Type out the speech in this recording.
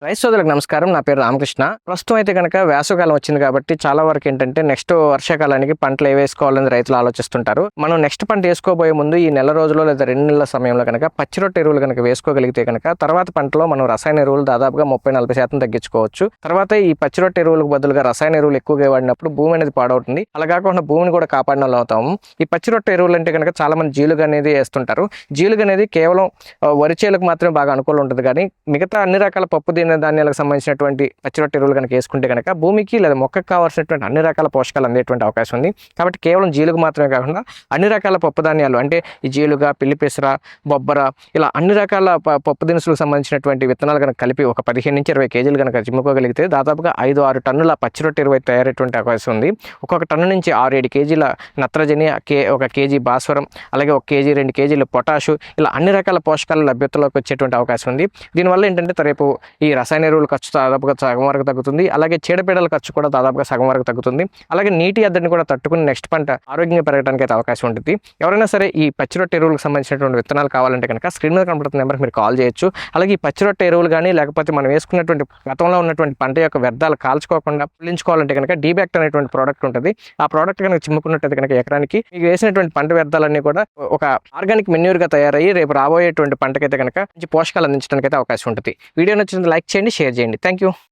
రైతు సోదరులకు నమస్కారం. నా పేరు రామకృష్ణ. ప్రస్తుతం అయితే కనుక వేసవికాలం వచ్చింది కాబట్టి చాలా వరకు ఏంటంటే నెక్స్ట్ వర్షాకాలానికి పంటలు ఏ వేసుకోవాలని రైతులు ఆలోచిస్తుంటారు. మనం నెక్స్ట్ పంట వేసుకోబోయే ముందు ఈ నెల రోజుల్లో లేదా 2 నెలల సమయంలో కనుక పచ్చి రొట్టె ఎరువులు కనుక వేసుకోగలిగితే కనుక తర్వాత పంటలో మనం రసాయన ఎరువులు దాదాపుగా 30-40% తగ్గించుకోవచ్చు. తర్వాత ఈ పచ్చి రొట్టె ఎరువులకు బదులుగా రసాయన ఎరువులు ఎక్కువగా వాడినప్పుడు భూమి అనేది పాడవుతుంది. అలా కాకుండా భూమిని కూడా కాపాడిన వాళ్ళు అవుతాము. ఈ పచ్చి రొట్టె ఎరువులు అంటే కనుక చాలా మంది జీలుగా అనేది వేస్తుంటారు. జీలుగా అనేది కేవలం వరి చేలకు మాత్రమే బాగా అనుకూలం ఉంటుంది. కానీ మిగతా అన్ని రకాల పప్పు ధాన్యాలకు సంబంధించినటువంటి పచ్చి రొట్టె ఎరువులు కనుక వేసుకుంటే కనుక భూమికి లేదా మొక్కకు కావాల్సినటువంటి అన్ని రకాల పోషకాలు అందేటువంటి అవకాశం ఉంది. కాబట్టి కేవలం జీలుగు మాత్రమే కాకుండా అన్ని రకాల పప్పు ధాన్యాలు అంటే ఈ జీలుగా, పిల్లి పెసర, బొబ్బర ఇలా అన్ని రకాల పప్పు దినుసులకు సంబంధించినటువంటి విత్తనాలు కనుక కలిపి ఒక 15-20 కేజీలు కనుక చిమ్ముకోగలిగితే దాదాపుగా 5-6 టన్నుల పచ్చి రొట్టె ఎరువు తయారయ్యేటువంటి అవకాశం ఉంది. ఒక్కొక్క టన్ను నుంచి 6-7 కేజీల నత్రజని, 1 కేజీ భాస్వరం, అలాగే 1 కేజీ 2 కేజీలు పొటాషు ఇలా అన్ని రకాల పోషకాల లభ్యతలోకి వచ్చేటువంటి అవకాశం ఉంది. దీనివల్ల ఏంటంటే రేపు ఈ రసాయన ఎరువుల ఖర్చు దాదాపుగా సగం వరకు తగ్గుతుంది. అలాగే చీడపీడల ఖర్చు కూడా దాదాపుగా సగం వరకు తగ్గుతుంది. అలాగే నీటి ఎద్దడిని కూడా తట్టుకుని నెక్స్ట్ పంట ఆరోగ్యంగా పెరగడానికి అయితే అవకాశం ఉంటుంది. ఎవరైనా సరే ఈ పచ్చి రొట్టె ఎరువులకు సంబంధించినటువంటి విత్తనాలు కావాలంటే కనుక స్క్రీన్ మీద కనబడుతున్న నెంబర్కి మీరు కాల్ చేయొచ్చు. అలాగే ఈ పచ్చి రొట్టె ఎరువులు కానీ లేకపోతే మనం వేసుకున్నటువంటి గతంలో ఉన్నటువంటి పంట యొక్క వ్యర్థాలు కాల్చుకోకుండా పులించుకోవాలంటే కనుక డీబ్యాక్ట్ అనేటువంటి ప్రోడక్ట్ ఉంటుంది. ఆ ప్రోడక్ట్ కనుక చిమ్ముకున్నట్టయితే కనుక ఎకరానికి మీకు వేసినటువంటి పంట వ్యర్థాలన్నీ కూడా ఒక ఆర్గానిక్ మెన్యూర్గా తయారయ్యి రేపు రాబోయేటువంటి పంటకైతే కనుక మంచి పోషకాలు అందించడానికి అయితే అవకాశం ఉంటుంది. వీడియో నచ్చినందుకు లైక్ చేయండి, షేర్ చేయండి. Thank you.